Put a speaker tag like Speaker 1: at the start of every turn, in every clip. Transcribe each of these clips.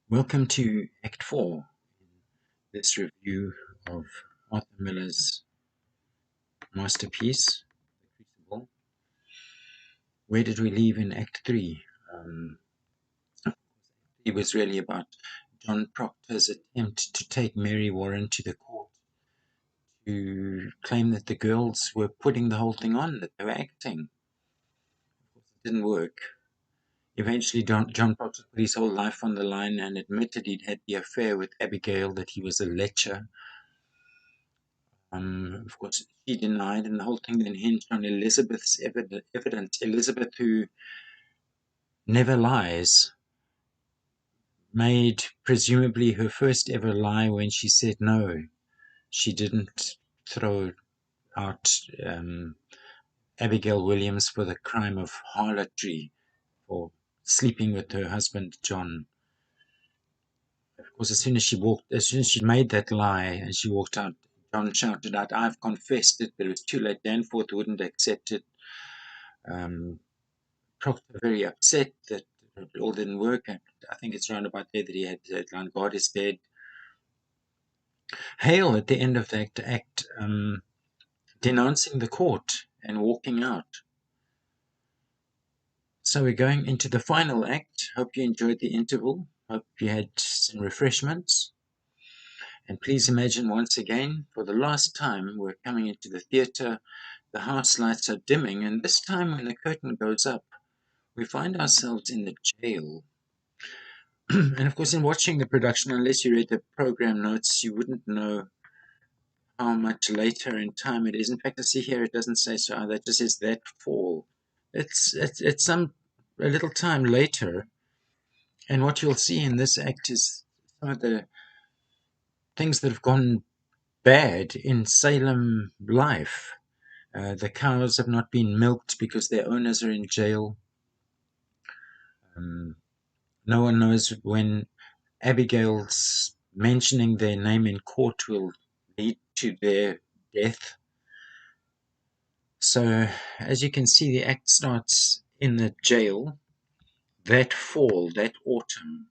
Speaker 1: Welcome to Act 4, this review of Arthur Miller's masterpiece, The Crucible. Where did we leave in Act 3? Um, it was really about John Proctor's attempt to take Mary Warren to the court to claim that the girls were putting the whole thing on, that they were acting. Of course, it didn't work. Eventually, John Proctor put his whole life on the line and admitted he'd had the affair with Abigail, that he was a lecher. Of course, she denied, and the whole thing then hinged on Elizabeth's evidence. Elizabeth, who never lies, made presumably her first ever lie when she said no, she didn't throw out Abigail Williams for the crime of harlotry, or sleeping with her husband John. Of course, as soon as she made that lie and she walked out, John shouted out, "I've confessed it," but it was too late. Danforth wouldn't accept it. Proctor very upset that it all didn't work. And I think it's round about there that he had said, "God is dead." Hale, at the end of that act, denouncing the court and walking out. So we're going into the final act. Hope you enjoyed the interval. Hope you had some refreshments. And please imagine once again, for the last time, we're coming into the theatre. The house lights are dimming, and this time when the curtain goes up, we find ourselves in the jail. And of course, in watching the production, unless you read the program notes, you wouldn't know how much later in time it is. In fact, I see here it doesn't say so either. It just says that fall. It's some a little time later, and what you'll see in this act is some of the things that have gone bad in Salem life. The cows have not been milked because their owners are in jail. No one knows when Abigail's mentioning their name in court will lead to their death. So, as you can see, the act starts in the jail that fall, that autumn.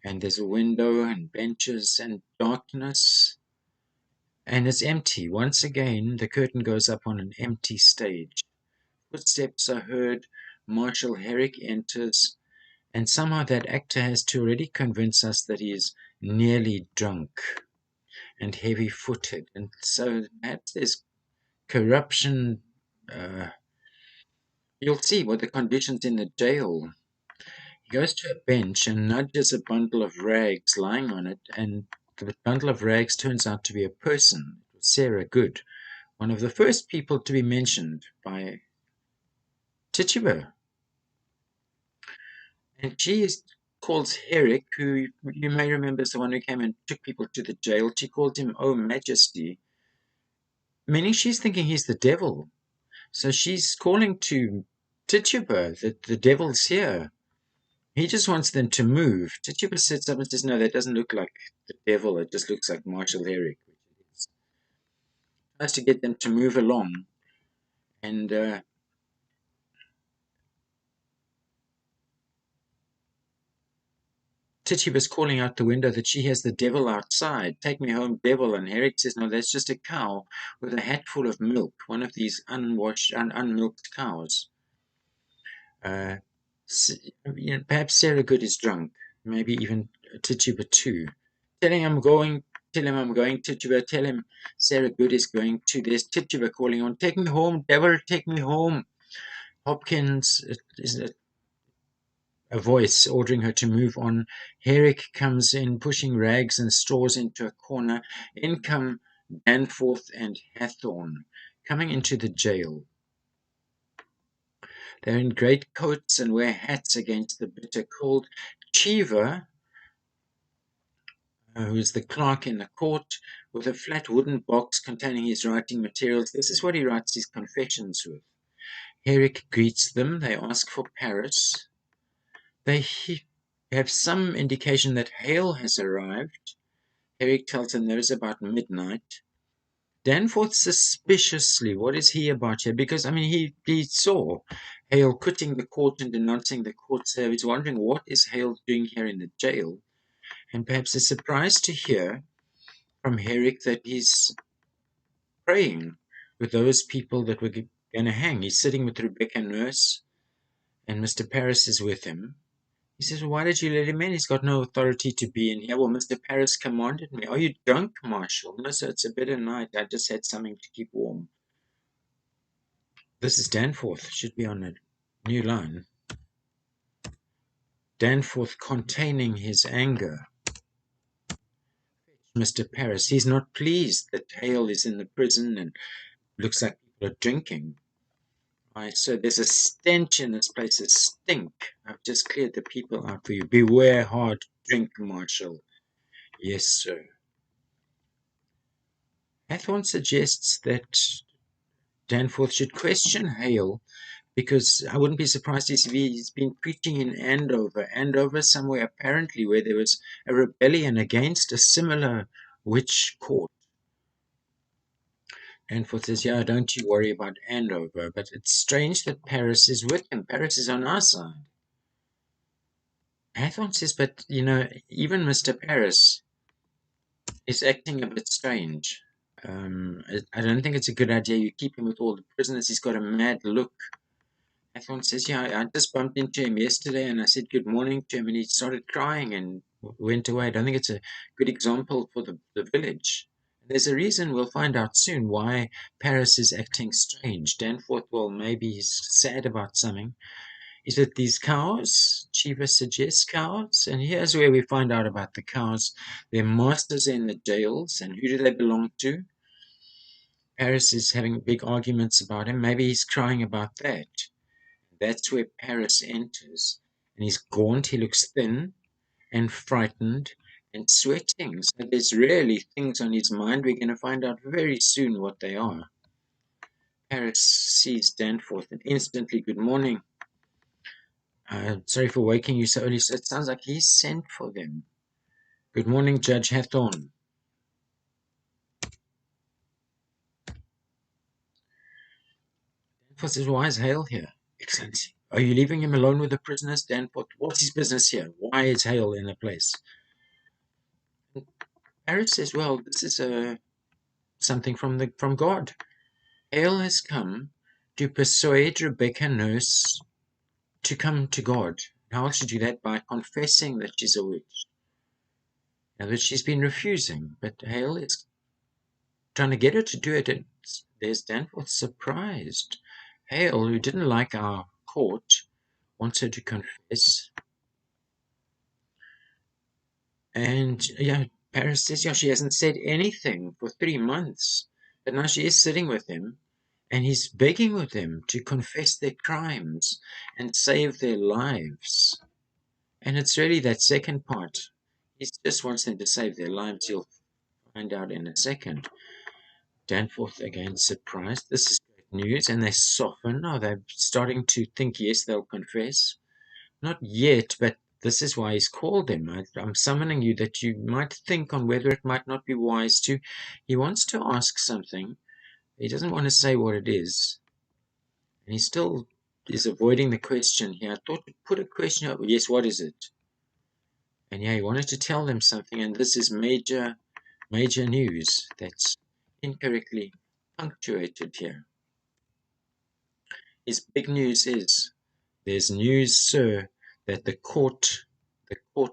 Speaker 1: And there's a window and benches and darkness. And it's empty. Once again, the curtain goes up on an empty stage. Footsteps are heard. Marshal Herrick enters. And somehow that actor has to already convince us that he is nearly drunk and heavy-footed. And so perhaps there's corruption. You'll see what the conditions in the jail. He goes to a bench and nudges a bundle of rags lying on it, and the bundle of rags turns out to be a person. Sarah Good, one of the first people to be mentioned by Tituba. And calls Herrick, who you may remember is the one who came and took people to the jail. She calls him "Oh Majesty," meaning she's thinking he's the devil. So she's calling to Tituba that the devil's here. He just wants them to move. Tituba sits up and says, "No, that doesn't look like the devil. It just looks like Marshal Herrick." Tries to get them to move along. And Tituba's calling out the window that she has the devil outside. "Take me home, devil." And Herrick says, "No, that's just a cow with a hat full of milk, one of these unmilked cows." Perhaps Sarah Good is drunk, maybe even Tituba too. Tell him I'm going, Tituba. Tell him Sarah Good is going too. There's Tituba calling on, "Take me home, devil, take me home." Hopkins is a voice ordering her to move on. Herrick comes in, pushing rags and straws into a corner. In come Danforth and Hathorne, coming into the jail. They're in great coats and wear hats against the bitter cold. Cheever, who is the clerk in the court, with a flat wooden box containing his writing materials. This is what he writes his confessions with. Herrick greets them. They ask for Paris. They have some indication that Hale has arrived. Herrick tells them there is about midnight. Danforth suspiciously, what is he about here? Because, I mean, he saw Hale quitting the court and denouncing the court, so he's wondering what is Hale doing here in the jail, and perhaps is surprised to hear from Herrick that he's praying with those people that were going to hang. He's sitting with Rebecca Nurse, and Mr. Paris is with him. He says, well, why did you let him in? He's got no authority to be in here. Well, Mr. Paris commanded me. Are you drunk, Marshal? No, sir, it's a bitter night. I just had something to keep warm. This is Danforth. Should be on a new line. Danforth containing his anger. Mr. Paris, he's not pleased that Hale is in the prison and looks like people are drinking. Right, so there's a stench in this place, a stink. I've just cleared the people out for you. Beware hard drink, Marshal. Yes, sir. Hathorne suggests that Danforth should question Hale, because I wouldn't be surprised if he's been preaching in Andover somewhere apparently, where there was a rebellion against a similar witch court. Danforth says, yeah, don't you worry about Andover, but it's strange that Paris is with him. Paris is on our side. Hathorne says, but, you know, even Mr. Paris is acting a bit strange. I don't think it's a good idea you keep him with all the prisoners. He's got a mad look. Hathorne says, yeah, I just bumped into him yesterday and I said good morning to him and he started crying and went away. I don't think it's a good example for the village. There's a reason, we'll find out soon, why Paris is acting strange. Danforth, well, maybe he's sad about something. Is it these cows? Cheever suggests cows. And here's where we find out about the cows. Their masters in the jails, and who do they belong to? Paris is having big arguments about him. Maybe he's crying about that. That's where Paris enters. And he's gaunt, he looks thin and frightened and sweating. So there's really things on his mind. We're going to find out very soon what they are. Paris sees Danforth and instantly, good morning. Sorry for waking you so early. So it sounds like he sent for them. Good morning, Judge Hathorne. Danforth says, why is Hale here? Excellency. Are you leaving him alone with the prisoners, Danforth? What's his business here? Why is Hale in the place? Paris says, well, this is something from God. Hale has come to persuade Rebecca Nurse to come to God. How will she do that? By confessing that she's a witch. Now that she's been refusing, but Hale is trying to get her to do it, and there's Danforth surprised. Hale, who didn't like our court, wants her to confess. And yeah, Paris says, yeah, she hasn't said anything for 3 months, but now she is sitting with him, and he's begging with them to confess their crimes and save their lives. And it's really that second part. He just wants them to save their lives. You'll find out in a second. Danforth again surprised. This is great news. And they soften. Are they starting to think, yes, they'll confess? Not yet, but this is why he's called them. I'm summoning you that you might think on whether it might not be wise to. He wants to ask something. He doesn't want to say what it is. And he still is avoiding the question here. I thought to put a question up. Yes, what is it? And yeah, he wanted to tell them something, and this is major news that's incorrectly punctuated here. His big news is, there's news, sir, that the court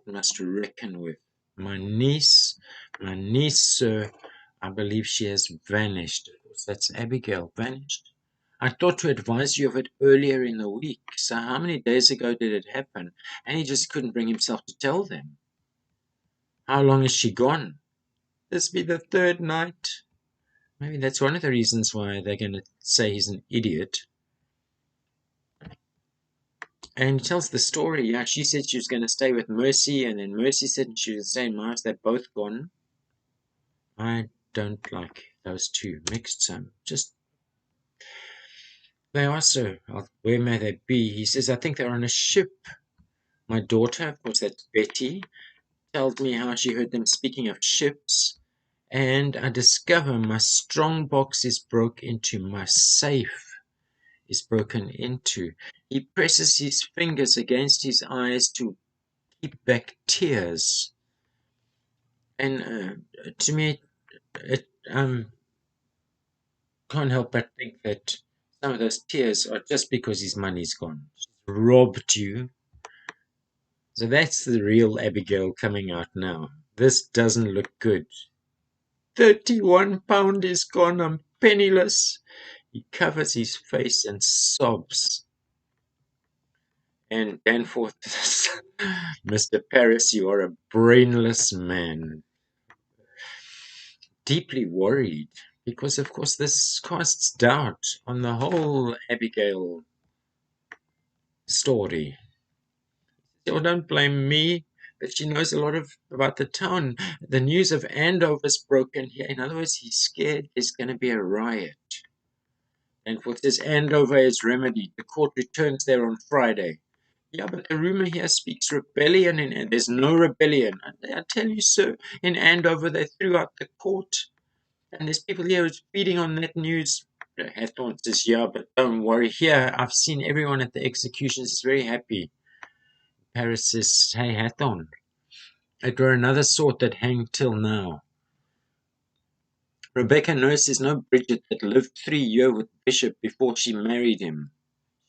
Speaker 1: must reckon with. My niece, sir, I believe she has vanished. That's Abigail, vanished. I thought to advise you of it earlier in the week. So how many days ago did it happen? And he just couldn't bring himself to tell them. How long is she gone? This be the 3rd night. Maybe that's one of the reasons why they're going to say he's an idiot. And he tells the story. Yeah, she said she was going to stay with Mercy, and then Mercy said she was staying in my house. They're both gone. I don't like those two mixed. Just, they are so. Where may they be? He says, I think they're on a ship. My daughter, of course, that's Betty, tells me how she heard them speaking of ships. and I discover my strong box is broke into, my safe is broken into. He presses his fingers against his eyes to keep back tears. And to me, it can't help but think that some of those tears are just because his money's gone. He's robbed you. So that's the real Abigail coming out now. This doesn't look good. £31 is gone. I'm penniless. He covers his face and sobs. And Danforth says, Mr. Paris, you are a brainless man. Deeply worried, because of course this casts doubt on the whole Abigail story. So don't blame me, but she knows a lot about the town. The news of Andover's broken here. In other words, he's scared there's going to be a riot. And for this, Andover is remedied. The court returns there on Friday. Yeah, but the rumor here speaks rebellion, and there's no rebellion. I tell you, sir, in Andover they threw out the court, and there's people here who's feeding on that news. Hathorn says, yeah, but don't worry. Here, I've seen everyone at the executions is very happy. Paris says, hey, Hathorn, it were another sort that hanged till now. Rebecca Nurse is no Bridget that lived 3 years with Bishop before she married him.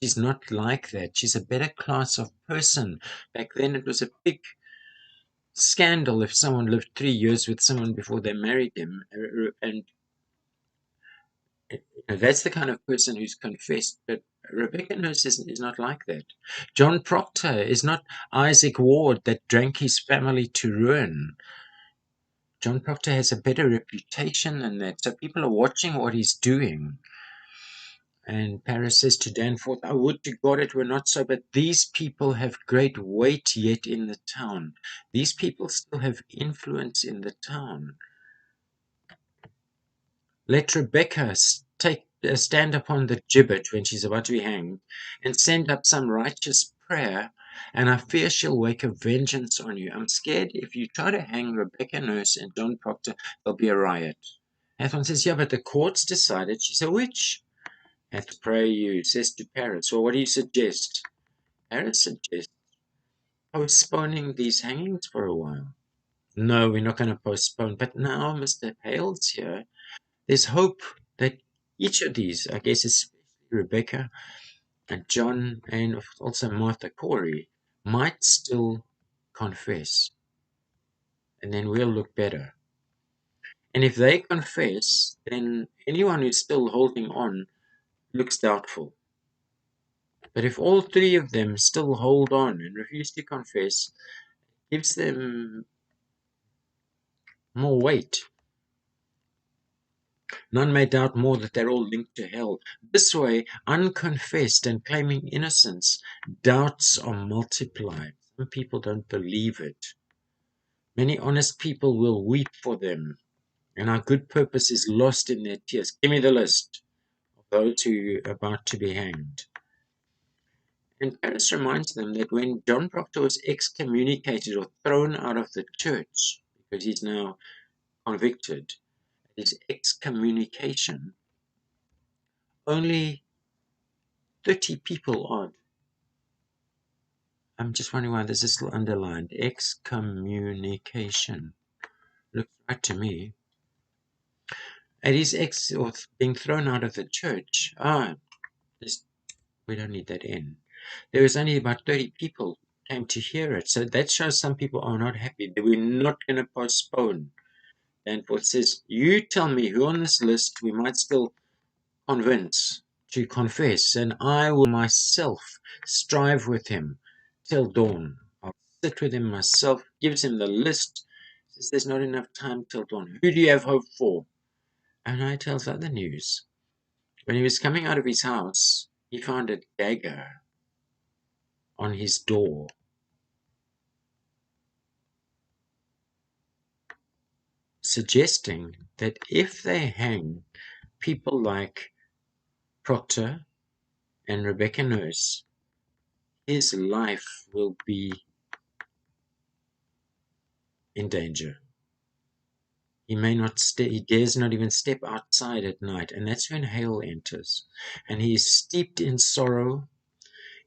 Speaker 1: She's not like that. She's a better class of person. Back then it was a big scandal if someone lived 3 years with someone before they married him. And that's the kind of person who's confessed. But Rebecca Nurse is not like that. John Proctor is not Isaac Ward that drank his family to ruin. John Proctor has a better reputation than that. So people are watching what he's doing. And Paris says to Danforth, I would to God it were not so, but these people have great weight yet in the town. These people still have influence in the town. Let Rebecca stand upon the gibbet when she's about to be hanged and send up some righteous prayer, and I fear she'll wake a vengeance on you. I'm scared if you try to hang Rebecca Nurse and John Proctor, there'll be a riot. Hathorn says, yeah, but the court's decided she's a witch. Hath pray you, says to Paris. Well, what do you suggest? Paris suggests postponing these hangings for a while. No, we're not going to postpone. But now Mr. Hale's here. There's hope that each of these, I guess especially Rebecca and John and also Martha Corey, might still confess. And then we'll look better. And if they confess, then anyone who's still holding on looks doubtful. But if all three of them still hold on and refuse to confess, it gives them more weight. None may doubt more that they're all linked to hell. This way, unconfessed and claiming innocence, doubts are multiplied. Some people don't believe it. Many honest people will weep for them, and our good purpose is lost in their tears. Give me the list of those who are about to be hanged. And Paris reminds them that when John Proctor was excommunicated or thrown out of the church, because he's now convicted, his excommunication, only 30 people odd. I'm just wondering why this is still underlined. Excommunication. Looks right to me. At his or being thrown out of the church. We don't need that in. There was only about 30 people came to hear it. So that shows some people are not happy. That we're not going to postpone. Danforth says, you tell me who on this list we might still convince to confess, and I will myself strive with him till dawn. I'll sit with him myself, gives him the list, says there's not enough time till dawn. Who do you have hope for? And I tells other news. When he was coming out of his house, he found a dagger on his door. Suggesting that if they hang people like Proctor and Rebecca Nurse, his life will be in danger. He may not he dares not even step outside at night, and that's when Hale enters. And he is steeped in sorrow,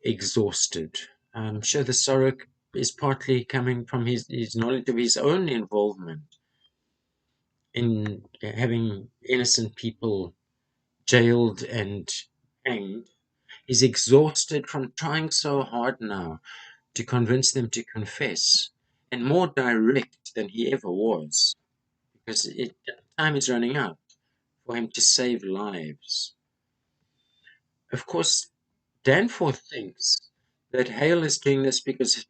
Speaker 1: exhausted. I'm sure the sorrow is partly coming from his knowledge of his own involvement in having innocent people jailed and hanged. He's exhausted from trying so hard now to convince them to confess, and more direct than he ever was, because time is running out for him to save lives. Of course, Danforth thinks that Hale is doing this because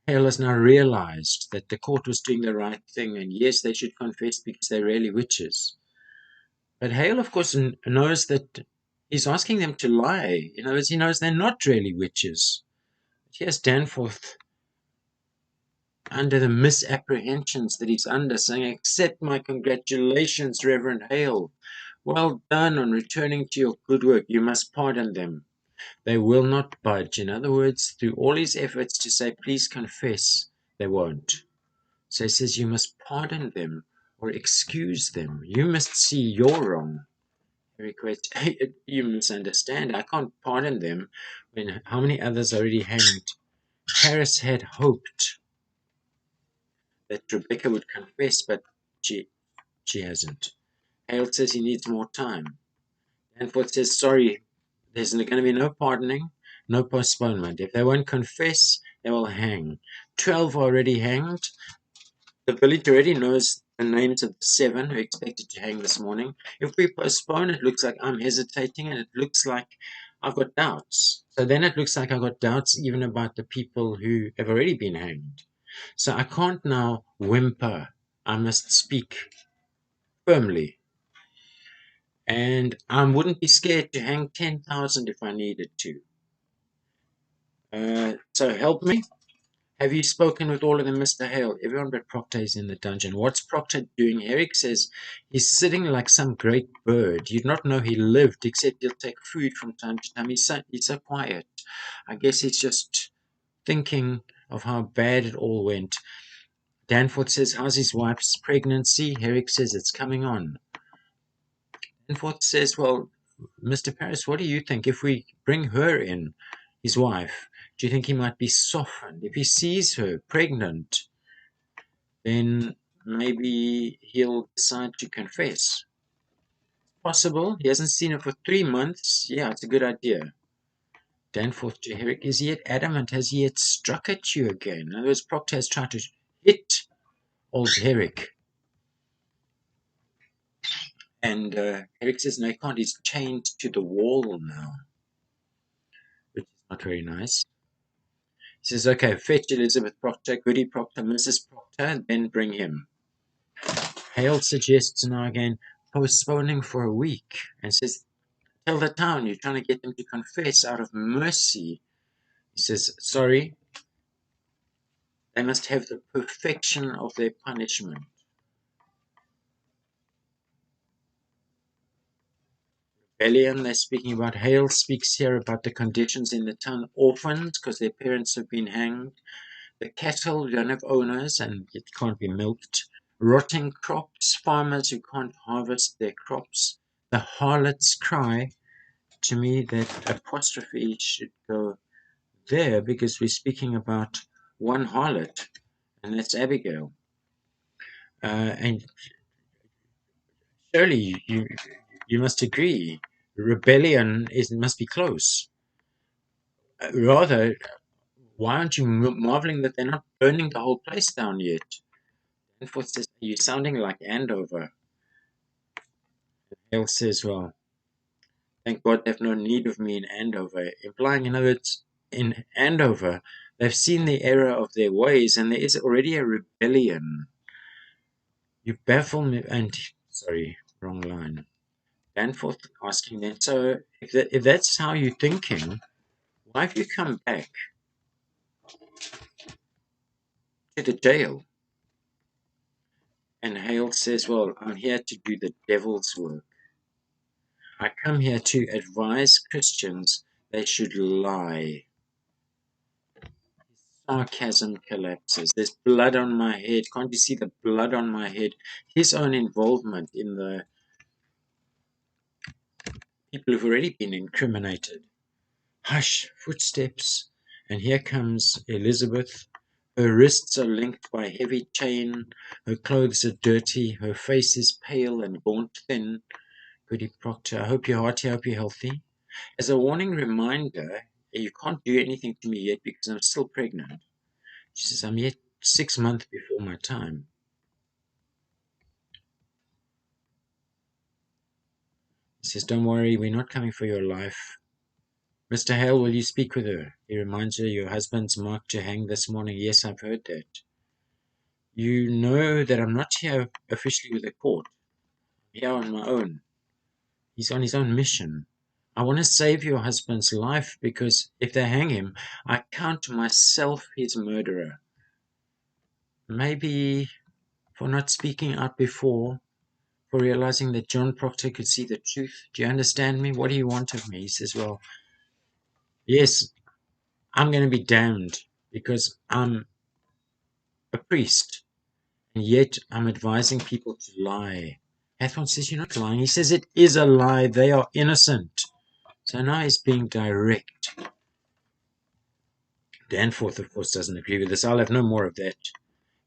Speaker 1: Hale has now realized that the court was doing the right thing, and yes, they should confess because they're really witches. But Hale, of course, knows that he's asking them to lie. In other words, he knows they're not really witches. Here's Danforth under the misapprehensions that he's under, saying, "Accept my congratulations, Reverend Hale. Well done on returning to your good work. You must pardon them. They will not budge." In other words, through all his efforts to say, "Please confess," they won't. So he says, "You must pardon them or excuse them. You must see you're wrong." He requests, "Hey, you misunderstand. I can't pardon them when how many others already hanged?" Paris had hoped that Rebecca would confess, but she hasn't. Hale says he needs more time. Danforth says, "Sorry, there's going to be no pardoning, no postponement. If they won't confess, they will hang. 12 are already hanged. The village already knows the names of the 7 who are expected to hang this morning. If we postpone, it looks like I'm hesitating, and it looks like I've got doubts. So then it looks like I've got doubts even about the people who have already been hanged. So I can't now whimper. I must speak firmly. And I wouldn't be scared to hang 10,000 if I needed to. So help me. Have you spoken with all of them, Mr. Hale?" Everyone but Proctor is in the dungeon. "What's Proctor doing?" Herrick says, "He's sitting like some great bird. You'd not know he lived, except he'll take food from time to time. He's so quiet. I guess he's just thinking of how bad it all went." Danforth says, "How's his wife's pregnancy?" Herrick says, "It's coming on." Danforth says, "Well, Mr. Paris, what do you think? If we bring her in, his wife, do you think he might be softened? If he sees her pregnant, then maybe he'll decide to confess." "Possible. He hasn't seen her for 3 months. Yeah, it's a good idea." Danforth to Herrick, "Is he yet adamant? Has he yet struck at you again?" In other words, Proctor has tried to hit old Herrick. And Herrick says, "No, he can't. He's chained to the wall now," which is not very nice. He says, "Okay, fetch Elizabeth Proctor, Goody Proctor, Mrs. Proctor, and then bring him." Hale suggests now again postponing for a week and says, "Tell the town you're trying to get them to confess out of mercy." He says, "Sorry, they must have the perfection of their punishment." Rebellion, they're speaking about. Hale speaks here about the conditions in the town. Orphans, because their parents have been hanged. The cattle don't have owners and it can't be milked. Rotting crops, farmers who can't harvest their crops. The harlot's cry. To me, that apostrophe should go there because we're speaking about one harlot, and that's Abigail. And surely you must agree, rebellion must be close. Rather, why aren't you marveling that they're not burning the whole place down yet? Danforth says, "You're sounding like Andover." Hale says, "Well, thank God they've no need of me in Andover," implying, in other words, in Andover, they've seen the error of their ways, and there is already a rebellion. "You baffle me," and, sorry, wrong line. Danforth asking them, "So if that's how you're thinking, why have you come back to the jail?" And Hale says, "Well, I'm here to do the devil's work. I come here to advise Christians they should lie." Sarcasm collapses. There's blood on my head. Can't you see the blood on my head? His own involvement in the people who've already been incriminated. Hush, footsteps. And here comes Elizabeth. Her wrists are linked by a heavy chain. Her clothes are dirty. Her face is pale and gaunt thin. Goody Proctor, I hope you're hearty, I hope you're healthy. As a warning reminder, you can't do anything to me yet because I'm still pregnant. She says, I'm yet 6 months before my time. He says, don't worry, we're not coming for your life. Mr. Hale, will you speak with her? He reminds her, your husband's marked to hang this morning. Yes, I've heard that. You know that I'm not here officially with the court. I'm here on my own. He's on his own mission. I want to save your husband's life because if they hang him, I count myself his murderer. Maybe for not speaking out before, for realizing that John Proctor could see the truth. Do you understand me? What do you want of me? He says, well, yes, I'm going to be damned because I'm a priest, and yet I'm advising people to lie. Hathorne says, you're not lying. He says, it is a lie. They are innocent. So now he's being direct. Danforth, of course, doesn't agree with this. I'll have no more of that.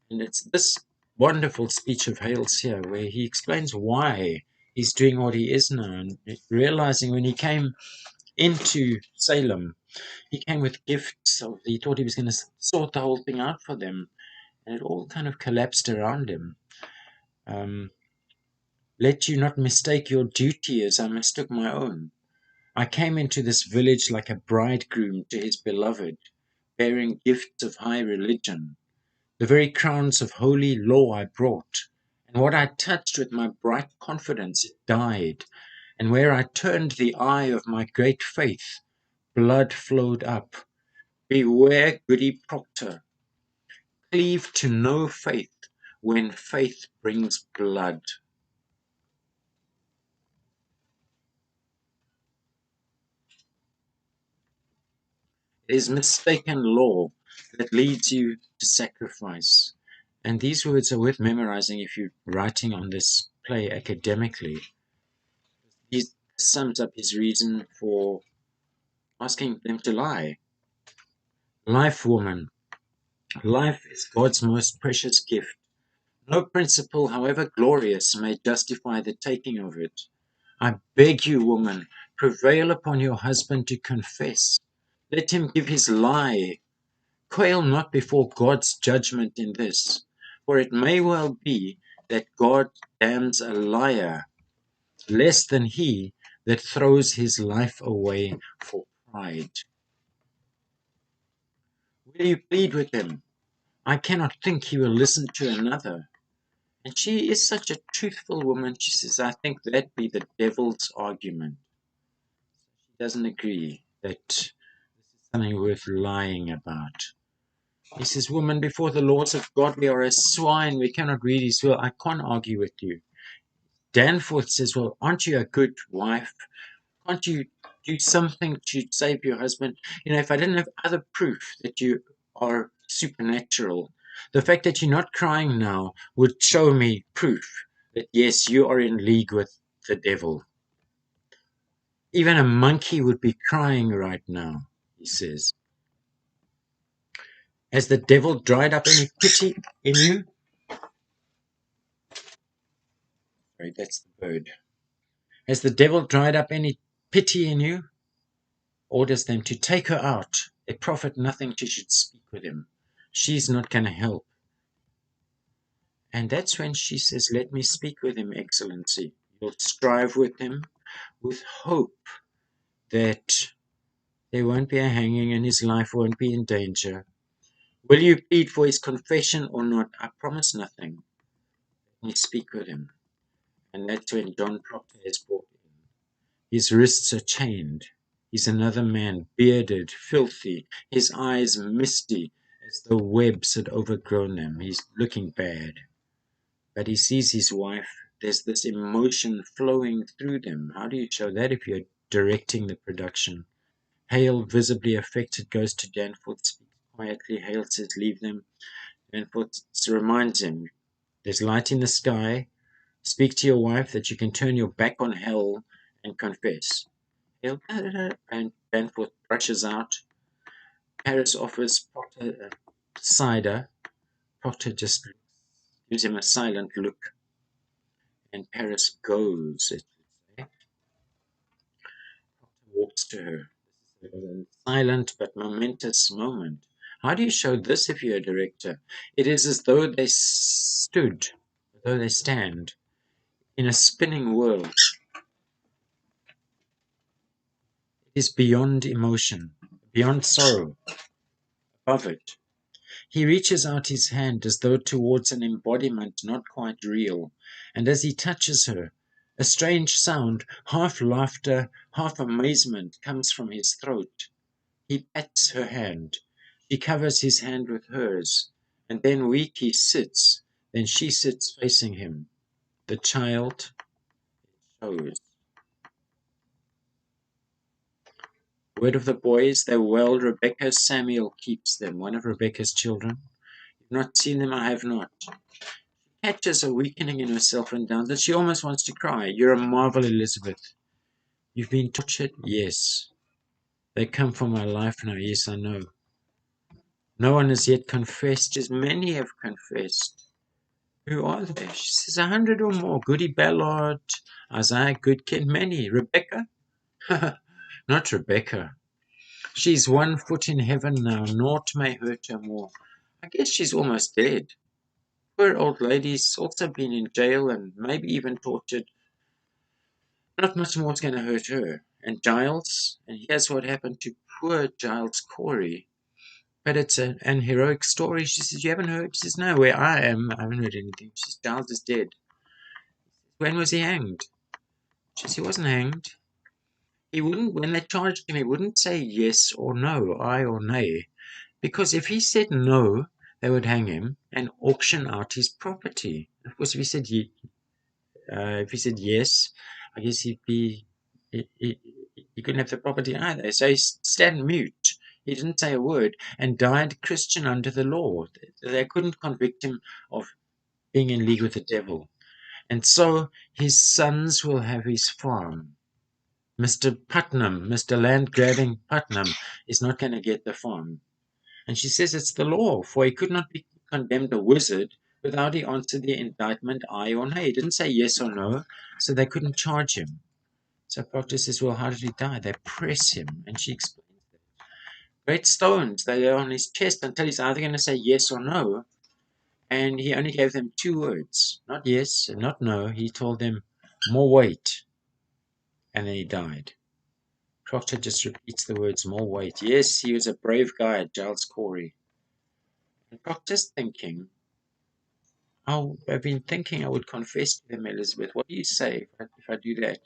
Speaker 1: And it's this wonderful speech of Hale's here where he explains why he's doing what he is now, and realizing when he came into Salem, he came with gifts. So he thought he was going to sort the whole thing out for them, and it all kind of collapsed around him. Let you not mistake your duty as I mistook my own. I came into this village like a bridegroom to his beloved, bearing gifts of high religion. The very crowns of holy law I brought, and what I touched with my bright confidence it died, and where I turned the eye of my great faith, blood flowed up. Beware, Goody Proctor. Cleave to no faith when faith brings blood. It is mistaken law that leads you to sacrifice. And these words are worth memorizing if you're writing on this play academically. He sums up his reason for asking them to lie. Life, woman. Life is God's most precious gift. No principle, however glorious, may justify the taking of it. I beg you, woman, prevail upon your husband to confess. Let him give his lie. Quail not before God's judgment in this, for it may well be that God damns a liar less than he that throws his life away for pride. Will you plead with him? I cannot think he will listen to another. And she is such a truthful woman. She says, I think that be the devil's argument. She doesn't agree that this is something worth lying about. He says, woman, before the laws of God, we are as swine. We cannot read his will. I can't argue with you. Danforth says, well, aren't you a good wife? Can't you do something to save your husband? You know, if I didn't have other proof that you are supernatural, the fact that you're not crying now would show me proof that, yes, you are in league with the devil. Even a monkey would be crying right now, he says. Has the devil dried up any pity in you? Sorry, that's the bird. Has the devil dried up any pity in you? Orders them to take her out. It profit nothing she should speak with him. She's not going to help. And that's when she says, let me speak with him, Excellency. You'll strive with him with hope that there won't be a hanging and his life won't be in danger. Will you plead for his confession or not? I promise nothing. Let me speak with him. And that's when John Proctor is brought in. His wrists are chained. He's another man, bearded, filthy, his eyes misty, as though webs had overgrown them. He's looking bad. But he sees his wife. There's this emotion flowing through them. How do you show that if you're directing the production? Hale, visibly affected, goes to Danforth, speaks quietly. Hale says, leave them. Danforth reminds him, there's light in the sky. Speak to your wife that you can turn your back on hell and confess. Hale, and Danforth brushes out. Paris offers Potter cider. Potter just gives him a silent look, and Paris goes. Potter walks to her. It was a silent but momentous moment. How do you show this if you're a director? It is as though they stood, as though they stand, in a spinning world. It is beyond emotion, beyond sorrow, above it. He reaches out his hand as though towards an embodiment not quite real, and as he touches her, a strange sound, half laughter, half amazement, comes from his throat. He pats her hand. She covers his hand with hers, and then weak he sits. Then she sits facing him. The child shows. Word of the boys, they're well. Rebecca Samuel keeps them, one of Rebecca's children. You've not seen them, I have not. Catches a weakening in herself and down that she almost wants to cry. You're a marvel, Elizabeth. You've been tortured? Yes. They come for my life now. Yes, I know. No one has yet confessed, as many have confessed. Who are they? She says 100 or more. Goody Ballard, Isaiah Goodkin, many. Rebecca? Not Rebecca. She's 1 foot in heaven now. Naught may hurt her more. I guess she's almost dead. Poor old lady's also been in jail and maybe even tortured. Not much more is going to hurt her. And Giles, and here's what happened to poor Giles Corey. But it's an heroic story. She says, you haven't heard? She says, no, where I am, I haven't heard anything. She says, Giles is dead. When was he hanged? She says, he wasn't hanged. He wouldn't, when they charged him, he wouldn't say yes or no, aye or nay. Because if he said no, they would hang him and auction out his property. Of course, if he said yes, I guess he couldn't have the property either. So he stand mute. He didn't say a word and died Christian under the law. They couldn't convict him of being in league with the devil. And so his sons will have his farm. Mr. Putnam, Mr. Land Grabbing Putnam, is not going to get the farm. And she says it's the law, for he could not be condemned a wizard without he answered the indictment aye or nay. He didn't say yes or no, so they couldn't charge him. So Proctor says, well, how did he die? They press him, and she explains that. Great stones, they are on his chest until he's either going to say yes or no. And he only gave them 2 words, not yes and not no. He told them, more weight. And then he died. Proctor just repeats the words, more weight. Yes, he was a brave guy, Giles Corey. And Proctor's thinking, I've been thinking I would confess to them, Elizabeth. What do you say if I do that?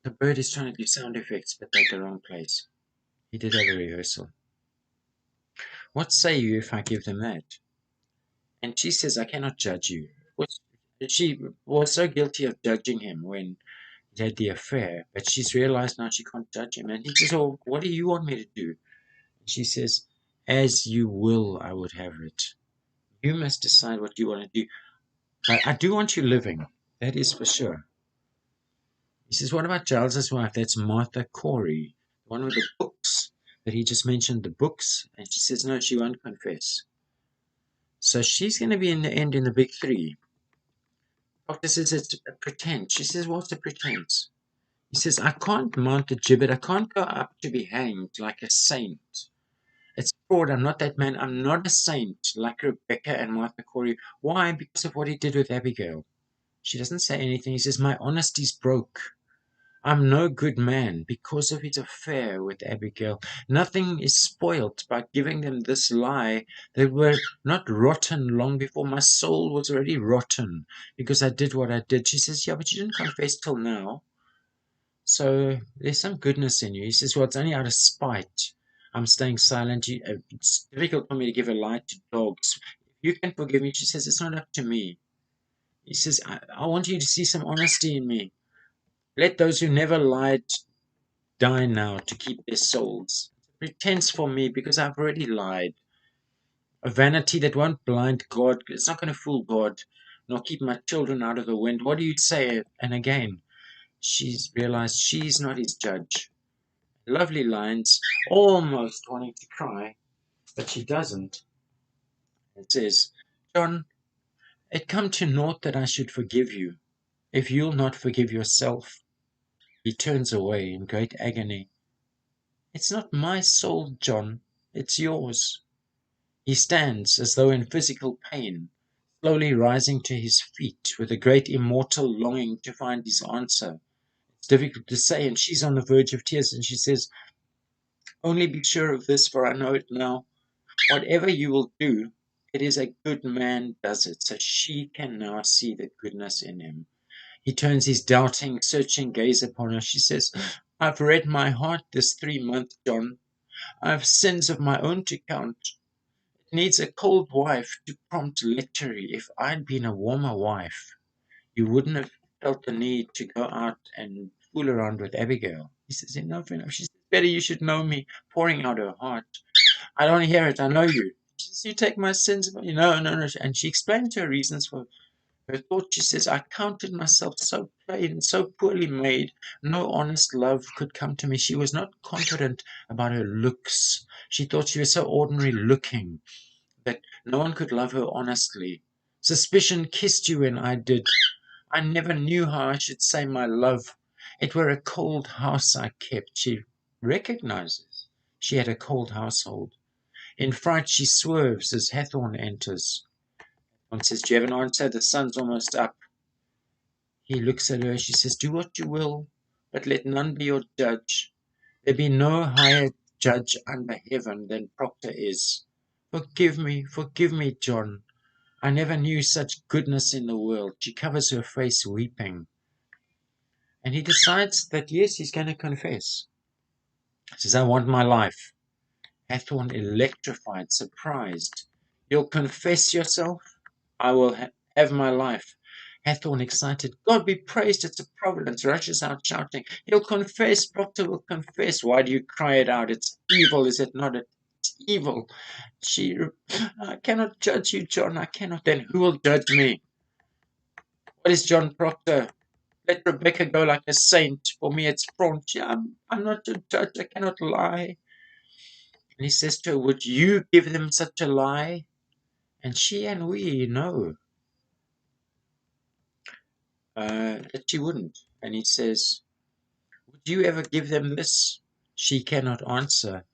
Speaker 1: The bird is trying to do sound effects, but they're at the wrong place. He did have a rehearsal. What say you if I give them that? And she says, I cannot judge you. She was so guilty of judging him when he had the affair, but she's realized now she can't judge him. And he says, oh, what do you want me to do? She says, as you will, I would have it. You must decide what you want to do. I do want you living. That is for sure. He says, what about Giles's wife? That's Martha Corey, the one with the books that he just mentioned, the books. And she says, no, she won't confess. So she's going to be in the end in the big 3. Doctor says it's a pretense. She says, what's a pretense? He says, I can't mount the gibbet. I can't go up to be hanged like a saint. It's fraud. I'm not that man. I'm not a saint like Rebecca and Martha Corey. Why? Because of what he did with Abigail. She doesn't say anything. He says, my honesty's broke. I'm no good man because of his affair with Abigail. Nothing is spoilt by giving them this lie. They were not rotten long before. My soul was already rotten because I did what I did. She says, yeah, but you didn't confess till now. So there's some goodness in you. He says, well, it's only out of spite. I'm staying silent. It's difficult for me to give a lie to dogs. You can forgive me. She says, it's not up to me. He says, I want you to see some honesty in me. Let those who never lied die now to keep their souls. Pretense for me because I've already lied. A vanity that won't blind God. It's not going to fool God, nor keep my children out of the wind. What do you say? And again, she's realized she's not his judge. Lovely lines, almost wanting to cry, but she doesn't. It says, John, it come to naught that I should forgive you, if you'll not forgive yourself. He turns away in great agony. It's not my soul, John, it's yours. He stands as though in physical pain, slowly rising to his feet with a great immortal longing to find his answer. It's difficult to say, and she's on the verge of tears, and she says, only be sure of this, for I know it now. Whatever you will do, it is a good man does it. So she can now see the goodness in him. He turns his doubting, searching gaze upon her. She says, I've read my heart this 3 months, John. I've sins of my own to count. It needs a cold wife to prompt lechery. If I'd been a warmer wife, you wouldn't have felt the need to go out and fool around with Abigail. He says, enough, enough. She says, better you should know me, pouring out her heart. I don't hear it, I know you. She says, you take my sins, no, no, no. And she explains her reasons for her thought. She says, I counted myself so plain, so poorly made, no honest love could come to me. She was not confident about her looks. She thought she was so ordinary looking that no one could love her honestly. Suspicion kissed you when I did. I never knew how I should say my love. It were a cold house I kept. She recognizes she had a cold household. In fright she swerves as Hathorn enters. One says, do you have an answer? The sun's almost up. He looks at her. She says, do what you will, but let none be your judge. There be no higher judge under heaven than Proctor is. Forgive me, John. I never knew such goodness in the world. She covers her face weeping. And he decides that, yes, he's going to confess. He says, I want my life. Hathorn electrified, surprised. You'll confess yourself? I will have my life. Hathorn excited. God be praised, it's a providence. Rushes out shouting. He'll confess. Proctor will confess. Why do you cry it out? It's evil, is it not? It's evil. I cannot judge you, John. I cannot. Then who will judge me? What is John Proctor? Let Rebecca go like a saint. For me, it's front. I'm not a judge. I cannot lie. And he says to her, would you give them such a lie? And she and we know that she wouldn't. And he says, would you ever give them this? She cannot answer.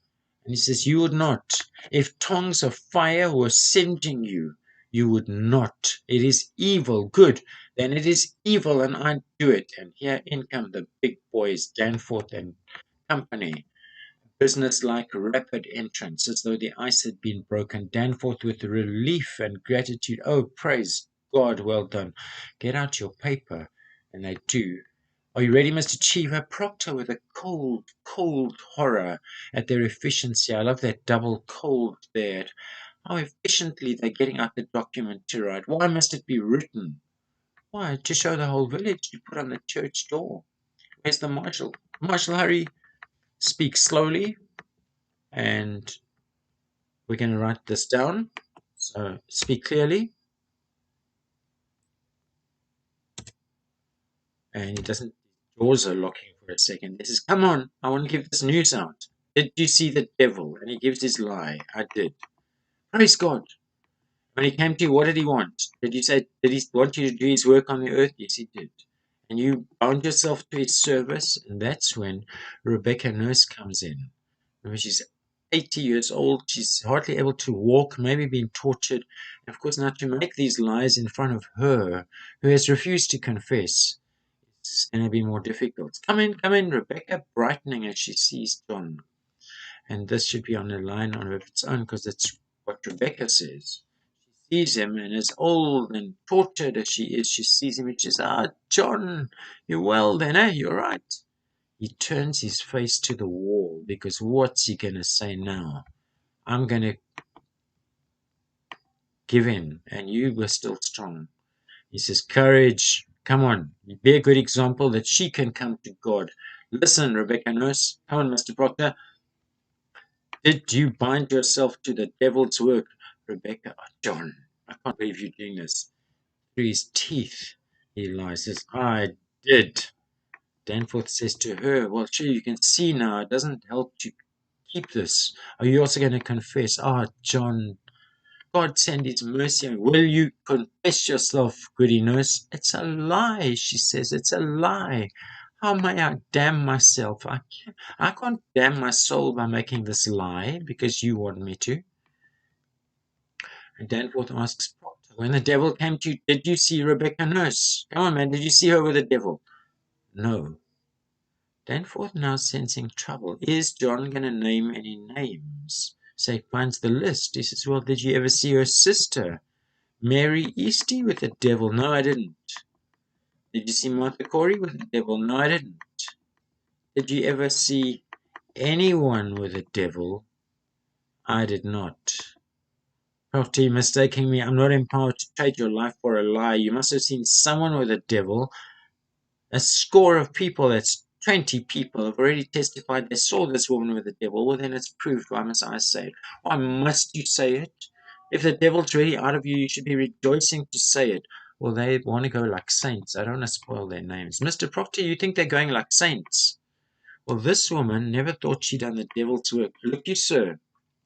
Speaker 1: And he says, you would not. If tongues of fire were singeing you, you would not. It is evil. Good. Then it is evil, and I do it. And here in come the big boys, Danforth and company. Business-like rapid entrance, as though the ice had been broken. Danforth with relief and gratitude. Oh, praise God, well done. Get out your paper. And they do. Are you ready, Mr. Cheever? Proctor with a cold, cold horror at their efficiency. I love that double cold there. How efficiently they're getting out the document to write. Why must it be written? Why? To show the whole village, to put on the church door. Where's the marshal? Marshal, hurry. Speak slowly. And we're going to write this down. So speak clearly. And he doesn't, jaws are locking for a second. He says, come on, I want to give this news out. Did you see the devil? And he gives his lie. I did. Praise God. When he came to you, what did he want? Did you say, did he want you to do his work on the earth? Yes, he did. And you bound yourself to his service. And that's when Rebecca Nurse comes in. Remember, she's 80 years old. She's hardly able to walk, maybe being tortured. And of course, now to make these lies in front of her, who has refused to confess, it's going to be more difficult. Come in, Rebecca, brightening as she sees John. And this should be on a line on its own because it's what Rebecca says. She sees him, and as old and tortured as she is, she sees him and she says, John, you're well then, eh? You're right. He turns his face to the wall because what's he going to say now? I'm going to give in, and you were still strong. He says, courage, Come on, be a good example that she can come to God. Listen, Rebecca Nurse. Come on, Mr. Proctor. Did you bind yourself to the devil's work? Rebecca, oh, John, I can't believe you're doing this. Through his teeth, he lies. Says, I did. Danforth says to her, well, sure, you can see now, it doesn't help to keep this. Are you also going to confess? John, God send his mercy. Will you confess yourself, goody nurse? It's a lie, she says. It's a lie. How may I damn myself? I can't damn my soul by making this lie because you want me to. And Danforth asks, when the devil came to you, did you see Rebecca Nurse? Come on, man, did you see her with the devil? No. Danforth, now sensing trouble. Is John going to name any names? So he finds the list. He says, well, did you ever see her sister, Mary Eastie, with the devil? No, I didn't. Did you see Martha Corey with the devil? No, I didn't. Did you ever see anyone with a devil? I did not. After you mistaking me, I'm not empowered to trade your life for a lie. You must have seen someone with a devil. A score of people, that's 20 people, have already testified they saw this woman with the devil. Well, then it's proved. Why must I say it? Why must you say it? If the devil's really out of you, you should be rejoicing to say it. Well, they want to go like saints. I don't want to spoil their names. Mr. Proctor, you think they're going like saints? Well, this woman never thought she'd done the devil's work. Look, you, sir,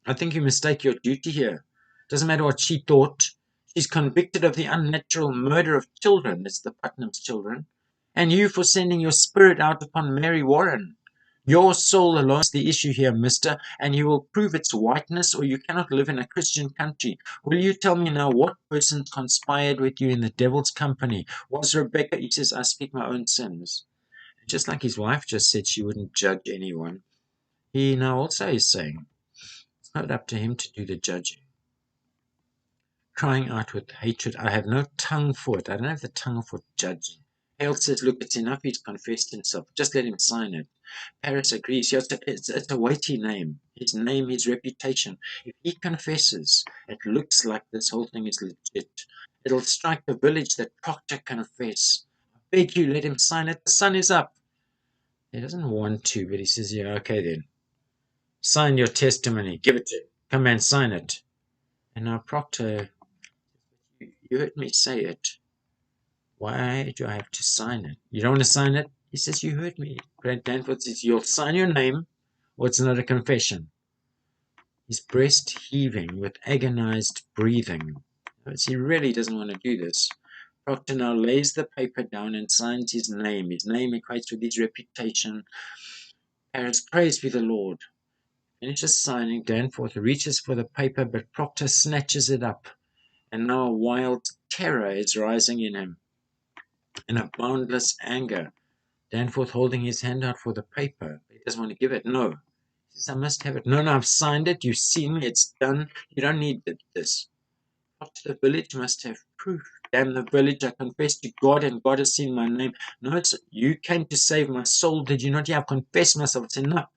Speaker 1: I think you mistake your duty here. Doesn't matter what she thought. She's convicted of the unnatural murder of children. It's the Putnam's children. And you for sending your spirit out upon Mary Warren. Your soul alone is the issue here, mister, and you will prove its whiteness or you cannot live in a Christian country. Will you tell me now what person conspired with you in the devil's company? Was Rebecca? He says, I speak my own sins. Just like his wife just said she wouldn't judge anyone, he now also is saying, it's not up to him to do the judging. Crying out with hatred, I have no tongue for it. I don't have the tongue for judging. Hale says, look, it's enough he's confessed himself. Just let him sign it. Paris agrees. Yes, it's a weighty name. His name, his reputation. If he confesses, it looks like this whole thing is legit. It'll strike the village that Proctor confess. I beg you, let him sign it. The sun is up. He doesn't want to, but he says, yeah, okay then. Sign your testimony. Give it to him. Come and sign it. And now Proctor, you heard me say it. Why do I have to sign it? You don't want to sign it? He says, you heard me. Grant Danforth says, you'll sign your name or it's not a confession. His breast heaving with agonized breathing. He really doesn't want to do this. Proctor now lays the paper down and signs his name. His name equates with his reputation. Paris, praise be the Lord. Finishes signing. Danforth reaches for the paper, but Proctor snatches it up. And now a wild terror is rising in him. In a boundless anger, Danforth holding his hand out for the paper. He doesn't want to give it. No. He says, I must have it. No, I've signed it. You've seen me. It's done. You don't need this. The village must have proof. Damn the village. I confess to God and God has seen my name. No, you came to save my soul. Did you not? Yeah, I've confessed myself. It's enough.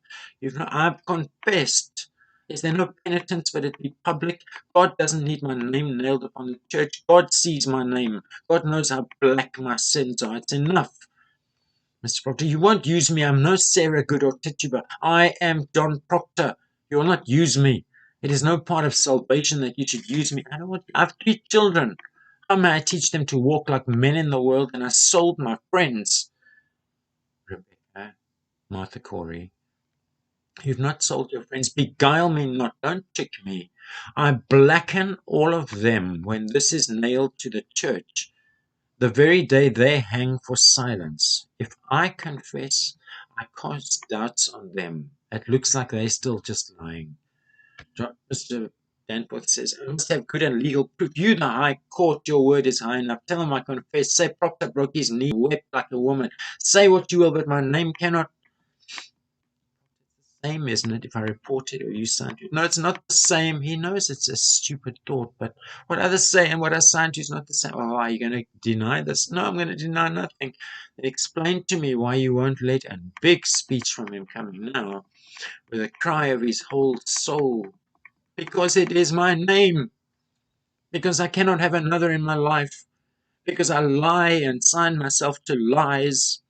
Speaker 1: I've confessed. Is there no penitence but it be public? God doesn't need my name nailed upon the church. God sees my name. God knows how black my sins are. It's enough. Mr. Proctor, you won't use me. I'm no Sarah Good or Tituba. I am John Proctor. You will not use me. It is no part of salvation that you should use me. I have 3 children. How may I teach them to walk like men in the world? And I sold my friends. Rebecca, Martha Corey, you've not sold your friends. Beguile me not. Don't trick me. I blacken all of them when this is nailed to the church. The very day they hang for silence. If I confess, I cast doubts on them. It looks like they're still just lying. Mr. Danforth says, I must have good and legal proof. You, the High Court, your word is high enough. Tell him I confess. Say Proctor broke his knee, wept like a woman. Say what you will, but my name cannot. Same, isn't it, if I report it or you sign it? No, it's not the same. He knows it's a stupid thought, but what others say and what I signed to is not the same. Oh, are you going to deny this? No, I'm going to deny nothing. Explain to me why you won't let a big speech from him coming now with a cry of his whole soul. Because it is my name. Because I cannot have another in my life. because I lie and sign myself to lies,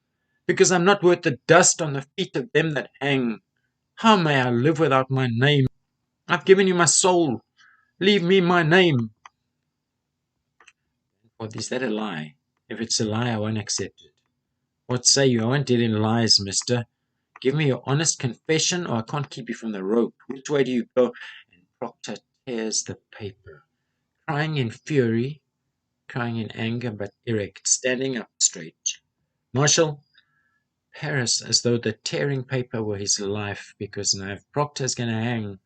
Speaker 1: because I'm not worth the dust on the feet of them that hang. How may I live without my name? I've given you my soul. Leave me my name. Or is that a lie? If it's a lie, I won't accept it. What say you? I won't deal in lies, mister. Give me your honest confession, or I can't keep you from the rope. Which way do you go? And Proctor tears the paper, crying in fury, crying in anger, but erect, standing up straight. Marshal, Paris, as though the tearing paper were his life, because now if Proctor's going to hang,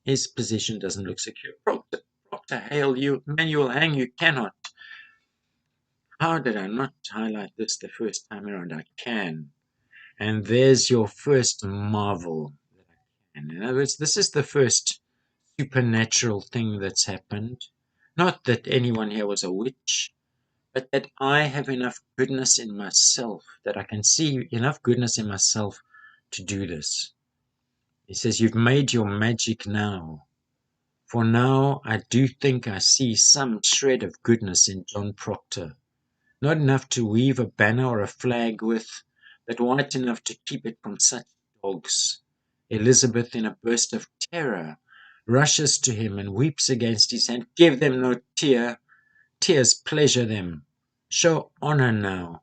Speaker 1: his position doesn't look secure. Proctor, hail you, man, you will hang, you cannot. How did I not highlight this the first time around? I can. And there's your first marvel. And in other words, this is the first supernatural thing that's happened. Not that anyone here was a witch, but that I have enough goodness in myself, that I can see enough goodness in myself to do this. He says, you've made your magic now. For now, I do think I see some shred of goodness in John Proctor. Not enough to weave a banner or a flag with, but white enough to keep it from such dogs. Elizabeth, in a burst of terror, rushes to him and weeps against his hand. Give them no tear. Tears pleasure them. Show honor now.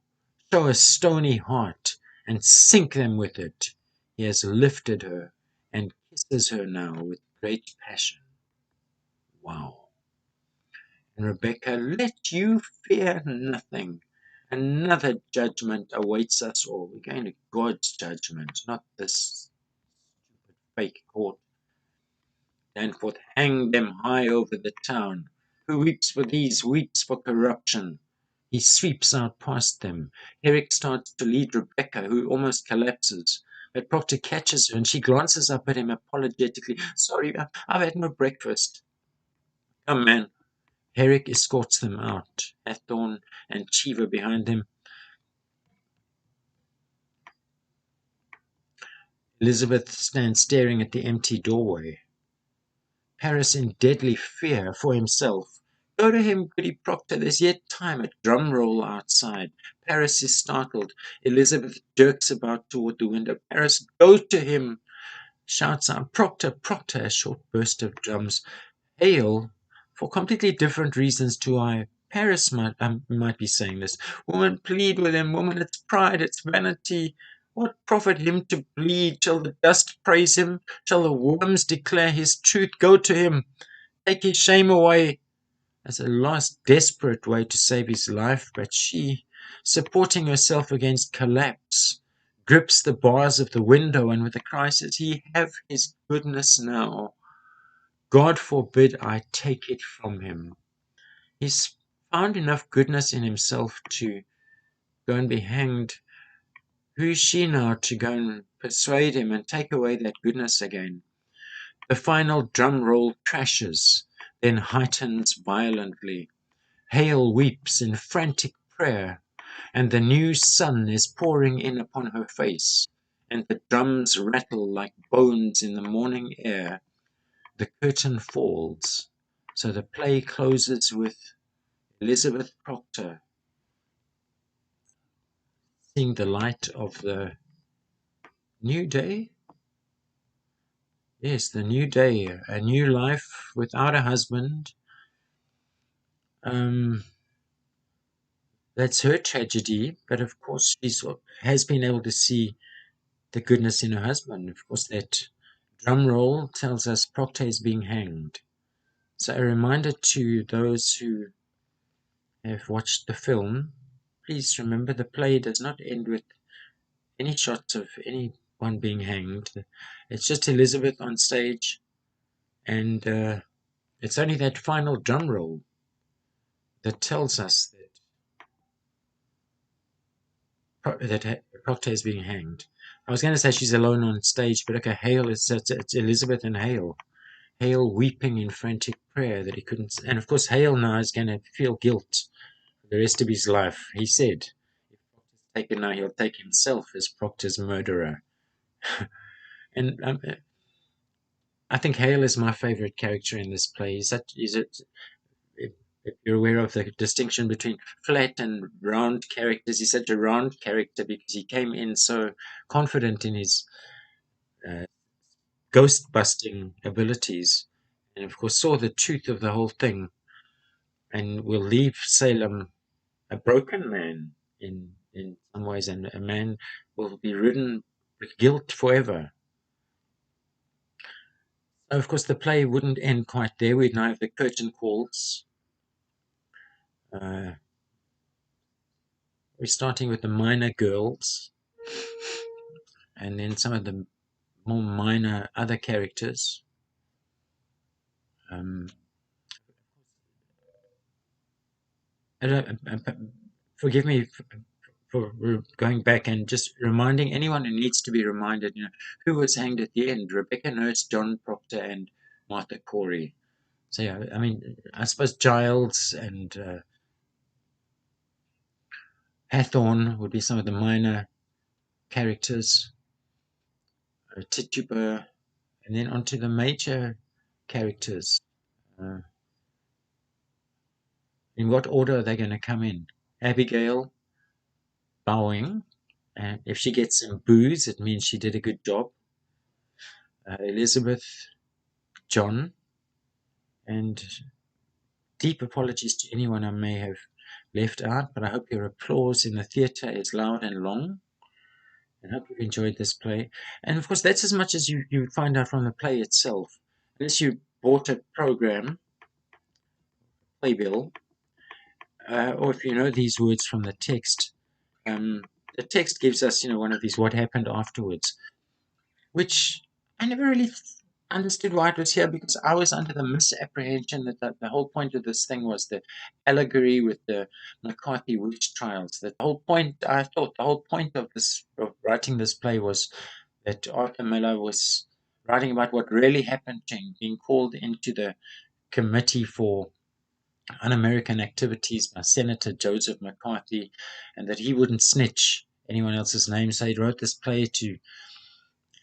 Speaker 1: Show a stony heart, and sink them with it. He has lifted her and kisses her now with great passion. Wow. And Rebecca, let you fear nothing. Another judgment awaits us all. We're going to God's judgment, not this fake court. Danforth, hang them high over the town. Who weeps for these weeps for corruption. He sweeps out past them. Herrick starts to lead Rebecca, who almost collapses. But Proctor catches her, and she glances up at him apologetically. Sorry, I've had no breakfast. Come, man. Herrick escorts them out, Hathorn and Cheever behind them. Elizabeth stands staring at the empty doorway. Paris in deadly fear for himself. Go to him, goody Proctor, there's yet time. A drum roll outside. Paris is startled. Elizabeth jerks about toward the window. Paris, go to him, shouts out. Proctor, Proctor, a short burst of drums. Hail, for completely different reasons to I. Paris might be saying this. Woman, plead with him. Woman, it's pride, it's vanity. What profit him to bleed? Shall the dust praise him? Shall the worms declare his truth? Go to him. Take his shame away. As a last desperate way to save his life, but she, supporting herself against collapse, grips the bars of the window and with a cry says, He have his goodness now. God forbid I take it from him. He's found enough goodness in himself to go and be hanged. Who is she now to go and persuade him and take away that goodness again? The final drum roll crashes, then heightens violently. Hale weeps in frantic prayer, and the new sun is pouring in upon her face, and the drums rattle like bones in the morning air. The curtain falls, so the play closes with Elizabeth Proctor seeing the light of the new day. Yes, the new day, a new life without a husband. That's her tragedy, but of course she has been able to see the goodness in her husband. Of course, that drum roll tells us Proctor is being hanged. So a reminder to those who have watched the film, please remember the play does not end with any shots of anyone being hanged. It's just Elizabeth on stage, and it's only that final drum roll that tells us that Proctor is being hanged. I was going to say she's alone on stage, but okay, Hale, it's Elizabeth and Hale. Hale weeping in frantic prayer that he couldn't. And of course, Hale now is going to feel guilt for the rest of his life. He said, if Proctor's taken now, he'll take himself as Proctor's murderer. And I think Hale is my favorite character in this play. Is it? If you're aware of the distinction between flat and round characters, he's such a round character because he came in so confident in his uh, ghost busting abilities, and of course saw the truth of the whole thing, and will leave Salem a broken man in some ways, and a man will be ridden with guilt forever. So of course, the play wouldn't end quite there. We'd now have the curtain calls. Uh, we're starting with the minor girls, and then some of the more minor other characters. Um, Forgive me for going back and just reminding anyone who needs to be reminded, who was hanged at the end: Rebecca Nurse, John Proctor, and Martha Corey. So yeah, I mean, I suppose Giles and Hathorn would be some of the minor characters, Tituba, and then onto the major characters. Uh, in what order are they going to come in? Abigail, bowing, and if she gets some booze, it means she did a good job. Elizabeth, John, and deep apologies to anyone I may have left out, but I hope your applause in the theatre is loud and long. And hope you've enjoyed this play. And of course, that's as much as you find out from the play itself. Unless you bought a program, playbill, or if you know these words from um, the text gives us, one of these what happened afterwards, which I never really understood why it was here, because I was under the misapprehension that the whole point of this thing was the allegory with the McCarthy witch trials. That the whole point, I thought, the whole point of writing this play was that Arthur Miller was writing about what really happened to him, being called into the Committee for Un-American Activities by Senator Joseph McCarthy, and that he wouldn't snitch anyone else's name. So he wrote this play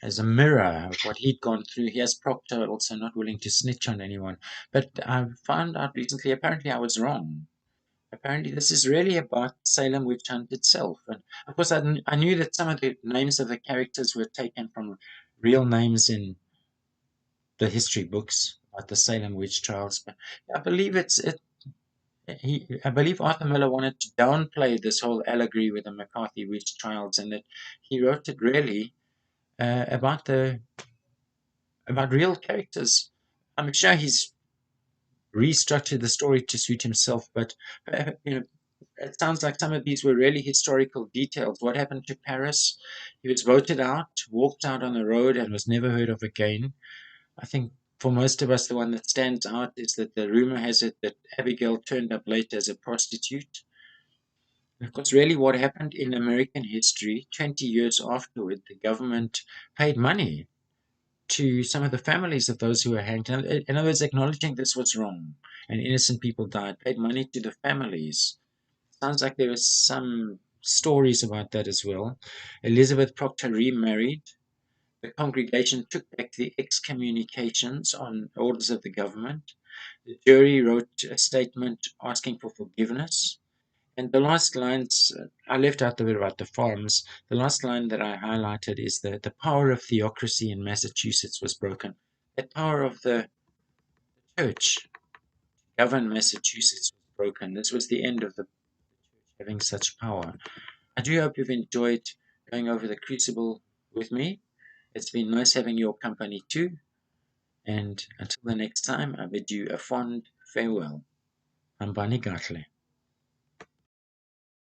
Speaker 1: as a mirror of what he'd gone through. He has Proctor also not willing to snitch on anyone. But I found out recently, apparently I was wrong. Apparently this is really about Salem witch hunt itself. And of course I knew that some of the names of the characters were taken from real names in the history books about the Salem witch trials. But I believe I believe Arthur Miller wanted to downplay this whole allegory with the McCarthy witch trials, and that he wrote it really about real characters. I'm sure he's restructured the story to suit himself, but it sounds like some of these were really historical details. What happened to Paris? He was voted out, walked out on the road, and was never heard of again. I think for most of us, the one that stands out is that the rumor has it that Abigail turned up later as a prostitute. Of course, really what happened in American history, 20 years afterward, the government paid money to some of the families of those who were hanged. In other words, acknowledging this was wrong and innocent people died, paid money to the families. Sounds like there was some stories about that as well. Elizabeth Proctor remarried. The congregation took back the excommunications on orders of the government. The jury wrote a statement asking for forgiveness. And the last lines, I left out the bit about the farms. The last line that I highlighted is that the power of theocracy in Massachusetts was broken. The power of the church to govern Massachusetts was broken. This was the end of the church having such power. I do hope you've enjoyed going over the Crucible with me. It's been nice having your company too. And until the next time, I bid you a fond farewell. Ambani Gatle.